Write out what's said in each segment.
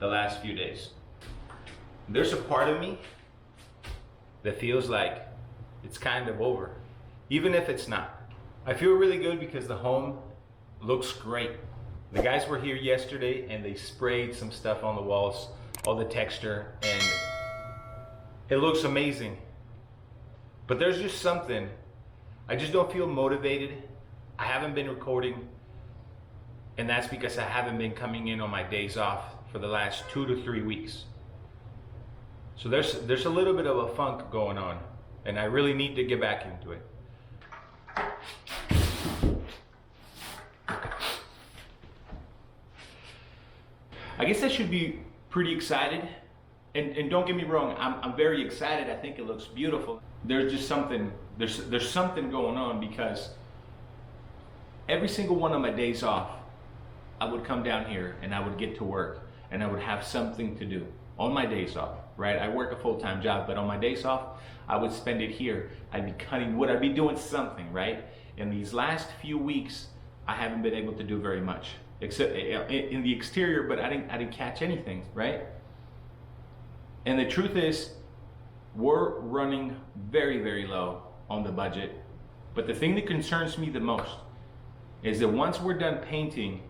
last few days. There's a part of me that feels like it's kind of over, even if it's not. I feel really good because the home looks great. The guys were here yesterday and they sprayed some stuff on the walls, all the texture, and it looks amazing. But there's just something, I just don't feel motivated. I haven't been recording, and that's because I haven't been coming in on my days off for the last 2 to 3 weeks. So there's a little bit of a funk going on, and I really need to get back into it. I guess I should be pretty excited, and don't get me wrong, I'm very excited. I think it looks beautiful. There's just something, there's something going on, because every single one of my days off, I would come down here and I would get to work and I would have something to do on my days off, right? I work a full-time job, but on my days off, I would spend it here. I'd be cutting wood, I'd be doing something, right? In these last few weeks, I haven't been able to do very much, except in the exterior, but I didn't catch anything, right? And the truth is, we're running very, very low on the budget. But the thing that concerns me the most is that once we're done painting,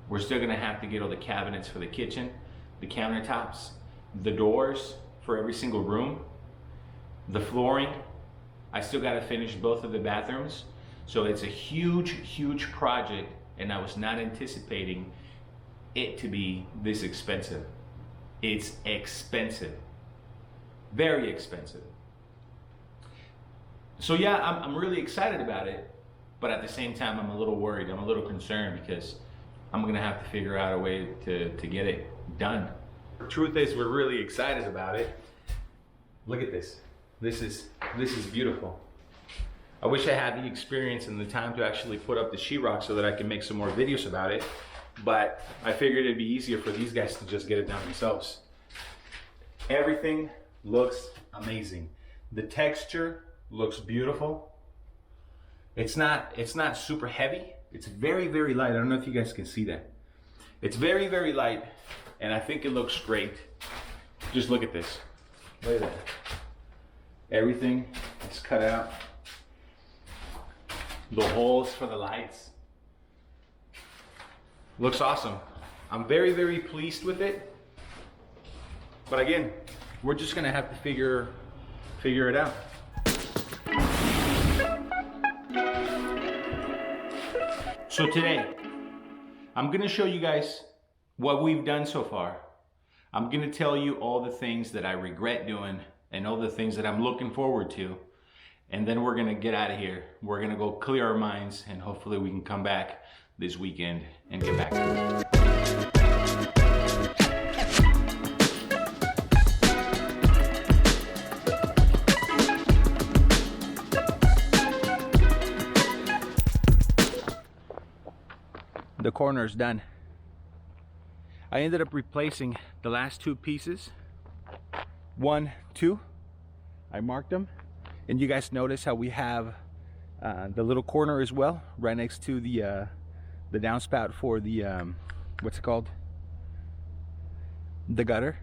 we're still gonna have to get all the cabinets for the kitchen, the countertops, the doors for every single room, the flooring. I still gotta finish both of the bathrooms. So it's a huge, huge project, and I was not anticipating it to be this expensive. It's expensive, very expensive. So yeah, I'm really excited about it, but at the same time, I'm a little worried, I'm a little concerned, because I'm gonna have to figure out a way to get it done. The truth is, we're really excited about it. Look at this. This is beautiful. I wish I had the experience and the time to actually put up the sheetrock so that I can make some more videos about it, but I figured it'd be easier for these guys to just get it done themselves. Everything looks amazing. The texture looks beautiful. It's not super heavy. It's very, very light. I don't know if you guys can see that. It's very, very light, and I think it looks great. Just look at this. Look at that. Everything is cut out. The holes for the lights. Looks awesome. I'm very, very pleased with it. But again, we're just gonna have to figure it out. So today, I'm gonna show you guys what we've done so far. I'm gonna tell you all the things that I regret doing and all the things that I'm looking forward to. And then we're gonna get out of here. We're gonna go clear our minds, and hopefully we can come back this weekend and get back to it. The corner's done. I ended up replacing the last 2 pieces. 1, 2. I marked them. And you guys notice how we have the little corner as well, right next to the downspout for the, what's it called? The gutter.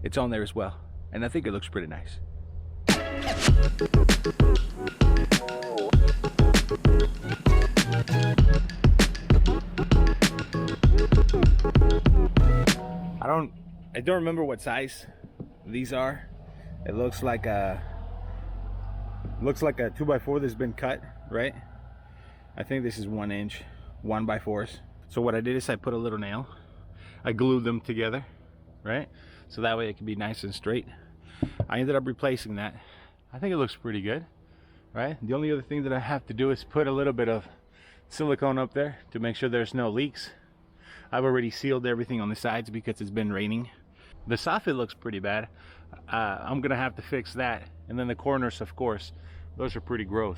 It's on there as well. And I think it looks pretty nice. I don't remember what size these are. It looks like a 2x4 that's been cut, right? I think this is 1 inch 1x4s. So what I did is I put a little nail, I glued them together, right? So that way it can be nice and straight. I ended up replacing that. I think it looks pretty good, right? The only other thing that I have to do is put a little bit of silicone up there to make sure there's no leaks. I've already sealed everything on the sides because it's been raining. The soffit looks pretty bad. I'm gonna have to fix that. And then the corners, of course, those are pretty gross.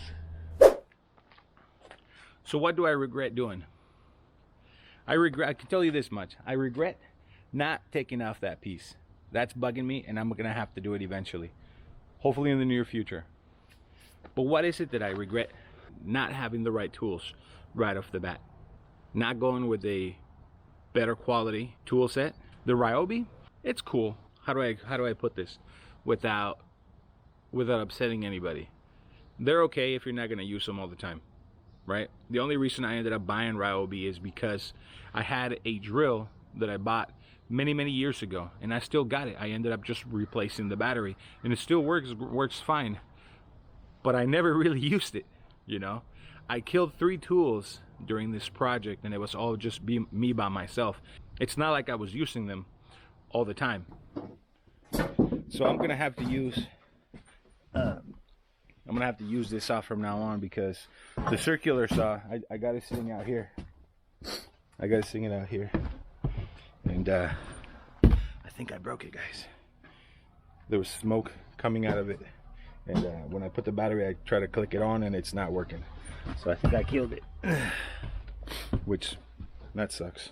So what do I regret doing? I can tell you this much. I regret not taking off that piece. That's bugging me, and I'm gonna have to do it eventually. Hopefully in the near future. But what is it that I regret? Not having the right tools right off the bat. Not going with a better quality tool set. The Ryobi, It's cool. How do I put this without upsetting anybody? They're okay if you're not gonna use them all the time, right? The only reason I ended up buying Ryobi is because I had a drill that I bought many years ago, and I still got it. I ended up just replacing the battery, and it still works fine. But I never really used it, you know. I killed 3 tools during this project, and it was all just me by myself. It's not like I was using them all the time. So I'm gonna have to use this saw from now on, because the circular saw, I got it sitting out here. And I think I broke it, guys. There was smoke coming out of it, and when I put the battery, I try to click it on and it's not working. So I think I killed it, which that sucks.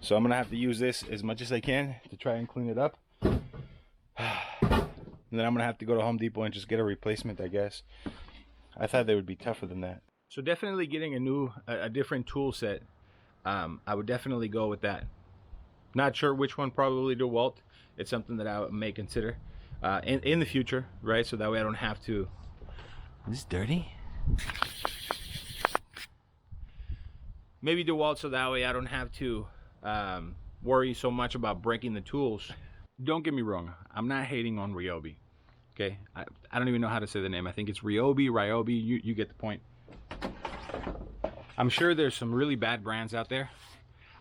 So I'm gonna have to use this as much as I can to try and clean it up. And then I'm gonna have to go to Home Depot and just get a replacement, I guess. I thought they would be tougher than that. So definitely getting a different tool set. I would definitely go with that. Not sure which one, probably DeWalt. It's something that I may consider in the future, right? So that way I don't have to. Is this dirty? Maybe DeWalt, so that way I don't have to worry so much about breaking the tools. Don't get me wrong, I'm not hating on Ryobi. Okay, I don't even know how to say the name. I think it's Ryobi. You get the point. I'm sure there's some really bad brands out there.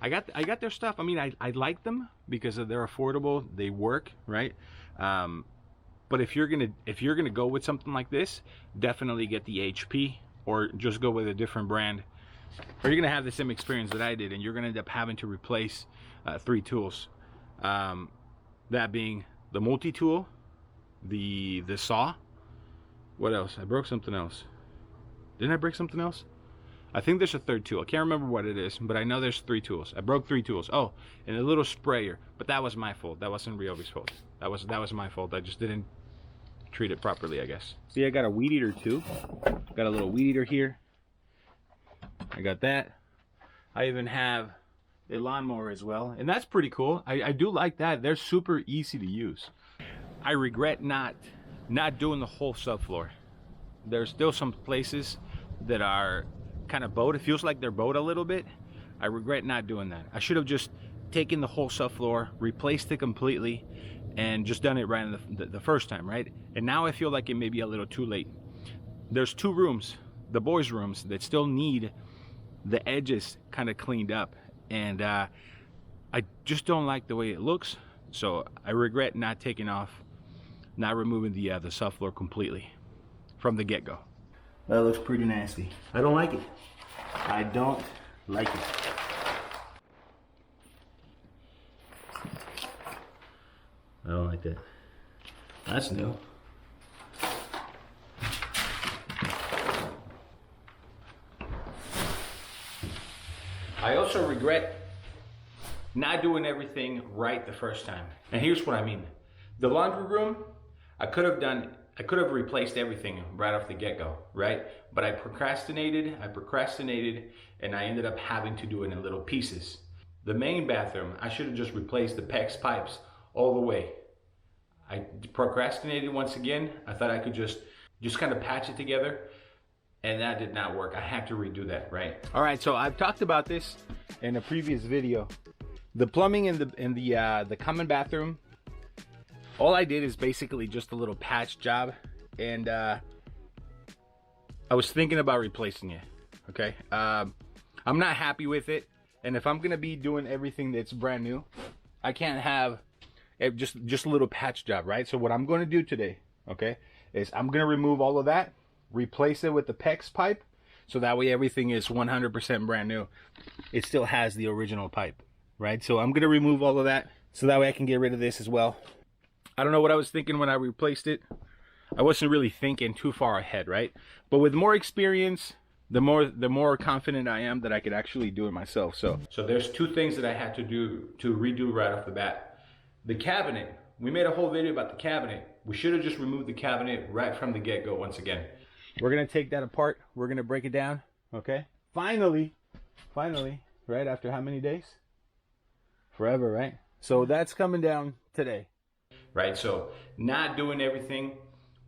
I got their stuff. I mean, I like them because they're affordable. They work, right? But if you're gonna go with something like this, definitely get the HP, or just go with a different brand, or you're gonna have the same experience that I did, and you're gonna end up having to replace 3 tools. That being the multi-tool, the saw. What else? I broke something else. Didn't I break something else? I think there's a 3rd tool. I can't remember what it is, but I know there's 3 tools. I broke 3 tools. Oh, and a little sprayer, but that was my fault. That wasn't Ryobi's fault. That was my fault. I just didn't treat it properly, I guess. See, I got a weed eater too. Got a little weed eater here. I got that. I even have a lawnmower as well, and that's pretty cool. I do like that. They're super easy to use. I regret not doing the whole subfloor. There's still some places that are kind of bowed. It feels like they're bowed a little bit. I regret not doing that. I should have just taken the whole subfloor, replaced it completely, and just done it right in the first time, right? And now I feel like it may be a little too late. There's 2 rooms, the boys' rooms, that still need the edges kind of cleaned up, and I just don't like the way it looks. So I regret not removing the subfloor completely from the get-go. That looks pretty nasty. I don't like it. I don't like it. I don't like that. That's new. I also regret not doing everything right the first time. And here's what I mean. The laundry room, I could have replaced everything right off the get-go, right? But I procrastinated, and I ended up having to do it in little pieces. The main bathroom, I should have just replaced the PEX pipes all the way. I procrastinated once again. I thought I could just kind of patch it together, and that did not work. I had to redo that, right? All right, so I've talked about this in a previous video. The plumbing in the common bathroom, all I did is basically just a little patch job, and I was thinking about replacing it. Okay, I'm not happy with it, and if I'm gonna be doing everything that's brand new, I can't have just a little patch job, right? So what I'm going to do today, okay, is I'm going to remove all of that, replace it with the PEX pipe, so that way everything is 100% brand new. It still has the original pipe, right? So I'm going to remove all of that, so that way I can get rid of this as well. I don't know what I was thinking when I replaced it. I wasn't really thinking too far ahead, right? But with more experience, the more confident I am that I could actually do it myself. So there's 2 things that I had to redo right off the bat. The cabinet, we made a whole video about the cabinet. We should have just removed the cabinet right from the get-go once again. We're gonna take that apart. We're gonna break it down, okay? Finally, right after how many days? Forever, right? So that's coming down today. Right, so not doing everything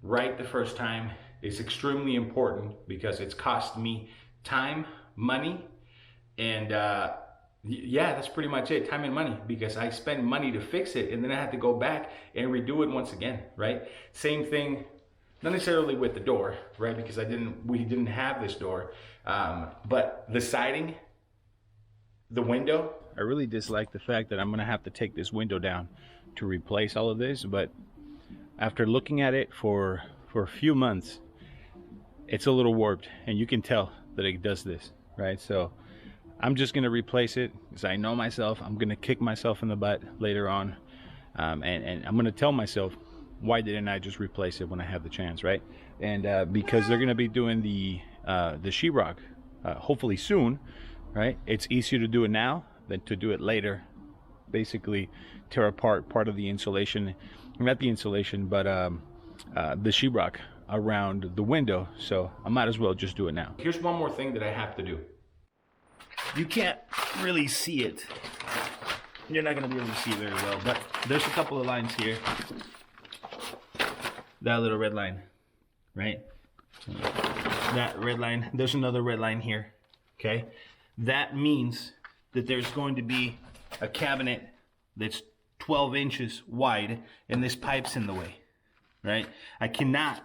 right the first time is extremely important because it's cost me time, money, and yeah, that's pretty much it, time and money, because I spend money to fix it and then I have to go back and redo it once again, right? Same thing, not necessarily with the door, right? Because we didn't have this door, but the siding, the window. I really dislike the fact that I'm gonna have to take this window down to replace all of this, but after looking at it for a few months, it's a little warped, and you can tell that it does this, right? So I'm just gonna replace it because I know myself. I'm gonna kick myself in the butt later on, and I'm gonna tell myself, why didn't I just replace it when I have the chance, right? And because they're gonna be doing the sheetrock hopefully soon, right? It's easier to do it now than to do it later. Basically tear apart part of the insulation, not the insulation, but the sheetrock around the window. So I might as well just do it now. Here's one more thing that I have to do. You can't really see it. You're not going to be able to see very well, but there's a couple of lines here. That little red line, right? That red line. There's another red line here, okay? That means that there's going to be a cabinet that's 12 inches wide and this pipe's in the way, right? I cannot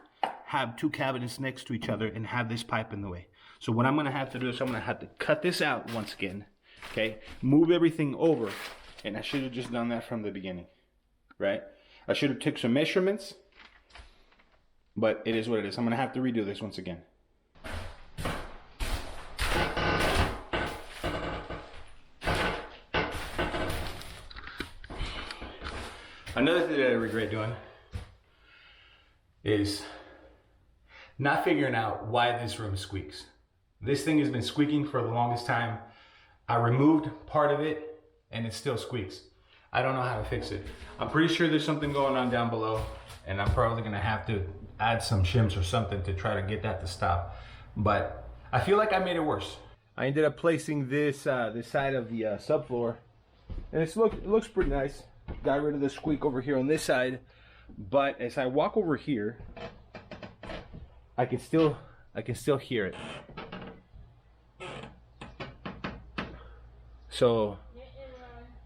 have two cabinets next to each other and have this pipe in the way. So what I'm gonna have to do is I'm gonna have to cut this out once again, okay? Move everything over, and I should have just done that from the beginning, right? I should have took some measurements, but it is what it is. I'm gonna have to redo this once again. Another thing that I regret doing is not figuring out why this room squeaks. This thing has been squeaking for the longest time. I removed part of it and it still squeaks. I don't know how to fix it. I'm pretty sure there's something going on down below, and I'm probably gonna have to add some shims or something to try to get that to stop. But I feel like I made it worse. I ended up placing this this side of the subfloor, and it looks pretty nice. Got rid of the squeak over here on this side, but as I walk over here, I can still hear it. So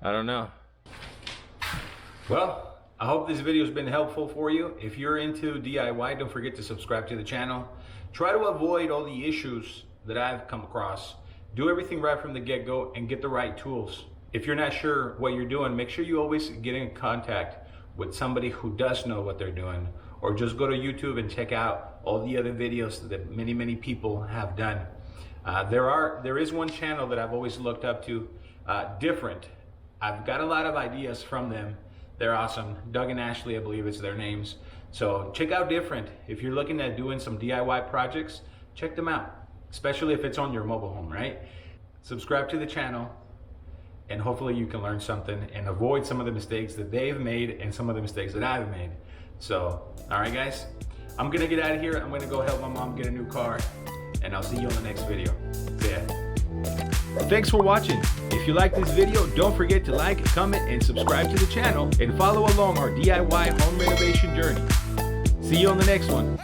I don't know. Well, I hope this video has been helpful for you. If you're into DIY, don't forget to subscribe to the channel. Try to avoid all the issues that I've come across. Do everything right from the get-go and get the right tools. If you're not sure what you're doing, make sure you always get in contact with somebody who does know what they're doing, or just go to YouTube and check out all the other videos that many people have done. There is one channel that I've always looked up to, Different. I've got a lot of ideas from them. They're awesome. Doug and Ashley, I believe it's their names. So check out Different. If you're looking at doing some DIY projects, check them out, especially if it's on your mobile home, right? Subscribe to the channel, and hopefully you can learn something and avoid some of the mistakes that they've made and some of the mistakes that I've made. So, all right guys, I'm gonna get out of here. I'm gonna go help my mom get a new car, and I'll see you on the next video. See ya. Thanks for watching. If you like this video, don't forget to like, comment, and subscribe to the channel, and follow along our DIY home renovation journey. See you on the next one.